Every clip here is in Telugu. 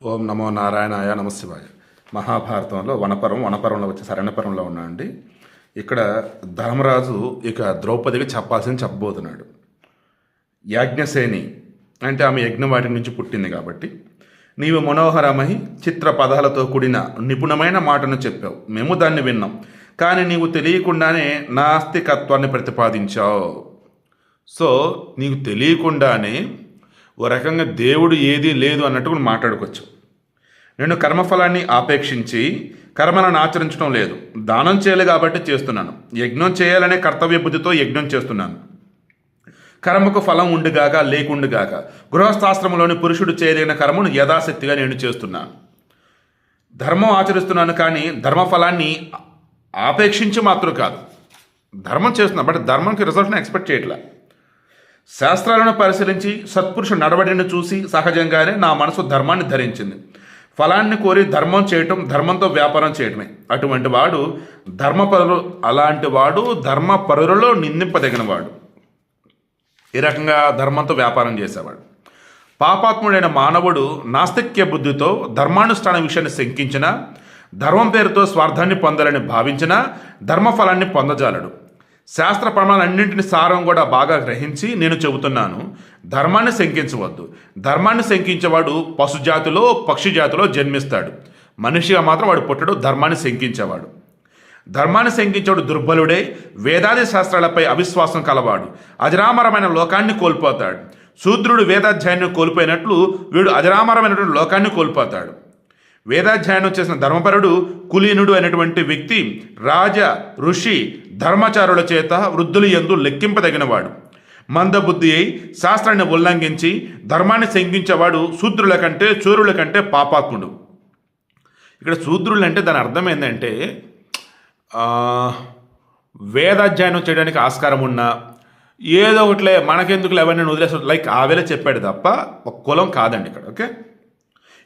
ఓం నమో నారాయణాయ నమశివాయ. మహాభారతంలో వనపరంలో వచ్చే శరణపరంలో ఉన్నాయండి. ఇక్కడ ధర్మరాజు ఇక ద్రౌపదికి చెప్పాల్సింది చెప్పబోతున్నాడు. యాజ్ఞసేని అంటే ఆమె యజ్ఞవాటి నుంచి పుట్టింది కాబట్టి, నీవు మనోహరమై చిత్ర పదాలతో కూడిన నిపుణమైన మాటను చెప్పావు, మేము దాన్ని విన్నాం. కానీ నీవు తెలియకుండానే నాస్తికత్వాన్ని ప్రతిపాదించావు. సో నీకు తెలియకుండానే ఓ రకంగా దేవుడు ఏదీ లేదు అన్నట్టు మాట్లాడుకోవచ్చు. నేను కర్మఫలాన్ని ఆపేక్షించి కర్మలను ఆచరించడం లేదు, దానం చేయాలి కాబట్టి చేస్తున్నాను. యజ్ఞం చేయాలనే కర్తవ్య బుద్ధితో యజ్ఞం చేస్తున్నాను. కర్మకు ఫలం ఉండుగాక లేకుండుగాక గృహస్థాశ్రమంలోని పురుషుడు చేయదగిన కర్మను యథాశక్తిగా నేను చేస్తున్నాను. ధర్మం ఆచరిస్తున్నాను, కానీ ధర్మఫలాన్ని ఆపేక్షించి మాత్రం కాదు. ధర్మం చేస్తున్నాను, బట్ ధర్మంకి రిజల్ట్ని ఎక్స్పెక్ట్ చేయట్లా. శాస్త్రాలను పరిశీలించి సత్పురుష నడవడిని చూసి సహజంగానే నా మనసు ధర్మాన్ని ధరించింది. ఫలాన్ని కోరి ధర్మం చేయటం ధర్మంతో వ్యాపారం చేయటమే. అటువంటి వాడు అలాంటి వాడు ధర్మపరులలో నిందింపదగినవాడు. ఈ రకంగా ధర్మంతో వ్యాపారం చేసేవాడు. పాపాత్ముడైన మానవుడు నాస్తిక్య బుద్ధితో ధర్మానుష్ఠాన విషయాన్ని శంకించిన, ధర్మం పేరుతో స్వార్థాన్ని పొందాలని భావించిన ధర్మఫలాన్ని పొందజాలడు. శాస్త్ర ప్రమాణాలన్నింటిని సారం కూడా బాగా గ్రహించి నేను చెబుతున్నాను, ధర్మాన్ని శంకించవద్దు. ధర్మాన్ని శంకించేవాడు పశుజాతిలో పక్షి జాతిలో జన్మిస్తాడు. మనిషిగా మాత్రం వాడు పుట్టడు ధర్మాన్ని శంకించేవాడు. ధర్మాన్ని శంకించేవాడు దుర్బలుడే, వేదాది శాస్త్రాలపై అవిశ్వాసం కలవాడు, అజరామరమైన లోకాన్ని కోల్పోతాడు. శూద్రుడు వేదాధ్యాయాన్ని కోల్పోయినట్లు వీడు అజరామరమైనటువంటి లోకాన్ని కోల్పోతాడు. వేదాధ్యాయనం చేసిన ధర్మపరుడు కులీనుడు అయినటువంటి వ్యక్తి రాజ, ఋషి, ధర్మచారుల చేత వృద్ధులు యందు లెక్కింపదగినవాడు. మందబుద్ధి అయి శాస్త్రాన్ని ఉల్లంఘించి ధర్మాన్ని శంకించేవాడు శూద్రుల కంటే చోరుల కంటే పాపాత్ముడు. ఇక్కడ శూద్రులు అంటే దాని అర్థం ఏంటంటే వేదాధ్యయనం చేయడానికి ఆస్కారం ఉన్నా ఏదో ఒకటిలే మనకెందుకులే అవన్నీ వదిలేసి లైక్ ఆవేళ చెప్పాడు తప్ప ఒక కులం కాదండి ఇక్కడ. ఓకే,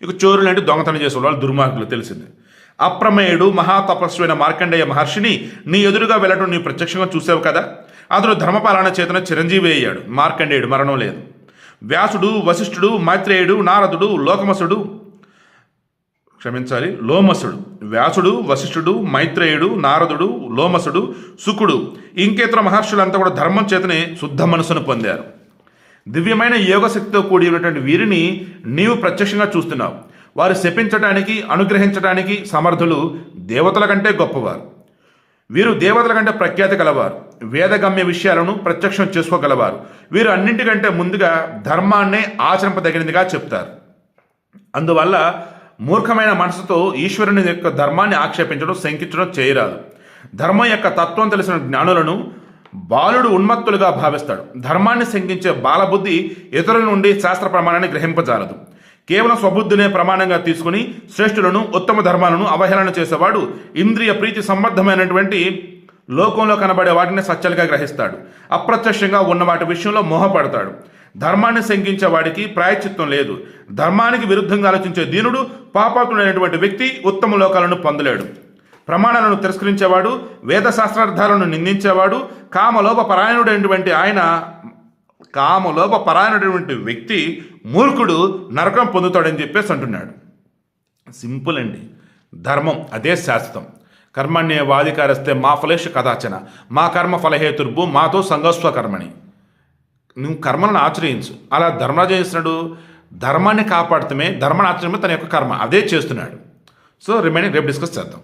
ఇక చోరులు అంటే దొంగతనం చేసే వాళ్ళు దుర్మార్గులు తెలిసింది. అప్రమేయుడు మహాతపస్వైన మార్కండేయ మహర్షిని నీ ఎదురుగా వెళ్ళటం నీ ప్రత్యక్షంగా చూసావు కదా. అతను ధర్మపాలన చేతన చిరంజీవి అయ్యాడు. మార్కండేయుడు మరణం లేదు. వ్యాసుడు, వశిష్ఠుడు, మైత్రేయుడు, నారదుడు, లోమసుడు, వ్యాసుడు, వశిష్ఠుడు, మైత్రేయుడు, నారదుడు, లోమసుడు, శుకుడు, ఇంకేతర మహర్షులంతా కూడా ధర్మం చేతనే శుద్ధ మనసును పొందారు. దివ్యమైన యోగశక్తితో కూడి ఉన్నటువంటి వీరిని నీవు ప్రత్యక్షంగా చూస్తున్నావు. వారు శపించడానికి, అనుగ్రహించడానికి సమర్థులు, దేవతల కంటే గొప్పవారు. వీరు దేవతల కంటే ప్రఖ్యాతి గలవారు, వేదగమ్య విషయాలను ప్రత్యక్షం చేసుకోగలవారు. వీరు అన్నింటికంటే ముందుగా ధర్మాన్నే ఆచరింపదగినదిగా చెప్తారు. అందువల్ల మూర్ఖమైన మనసుతో ఈశ్వరుని యొక్క ధర్మాన్ని ఆక్షేపించడం, శంకించడం చేయరాదు. ధర్మం యొక్క తత్వం తెలిసిన జ్ఞానులను బాలుడు ఉన్మత్తులుగా భావిస్తాడు. ధర్మాన్ని శంకించే బాలబుద్ధి ఇతరుల నుండి శాస్త్ర ప్రమాణాన్ని గ్రహింపజాలదు. కేవలం స్వబుద్ధినే ప్రమాణంగా తీసుకుని శ్రేష్ఠులను, ఉత్తమ ధర్మాలను అవహేళన చేసేవాడు ఇంద్రియ ప్రీతి సంబద్ధమైనటువంటి లోకంలో కనబడే వాటిని సత్యాలుగా గ్రహిస్తాడు. అప్రత్యక్షంగా ఉన్న వాటి విషయంలో మోహపడతాడు. ధర్మాన్ని శంకించే వాడికి ప్రాయశ్చిత్తం లేదు. ధర్మానికి విరుద్ధంగా ఆలోచించే దీనుడు, పాపాత్ముడైనటువంటి వ్యక్తి ఉత్తమ లోకాలను పొందలేడు. ప్రమాణాలను తిరస్కరించేవాడు, వేదశాస్త్రార్థాలను నిందించేవాడు, కామలోపపరాయణుడైనటువంటి వ్యక్తి మూర్ఖుడు నరకం పొందుతాడని చెప్పేసి అంటున్నాడు. సింపుల్ అండి. ధర్మం అదే శాశ్వతం. కర్మణ్యేవాధికారస్తే మా ఫలేషు కదాచన మా కర్మ ఫలహేతుర్భు మాతో సంగస్వ కర్మని. నువ్వు కర్మలను ఆచరించు. అలా ధర్మరాజు చేస్తున్నాడు, ధర్మాన్ని కాపాడుతమే ధర్మాన్ని ఆచరణమే తన యొక్క కర్మ అదే చేస్తున్నాడు. సో రిమైనింగ్ రేపు డిస్కస్ చేద్దాం.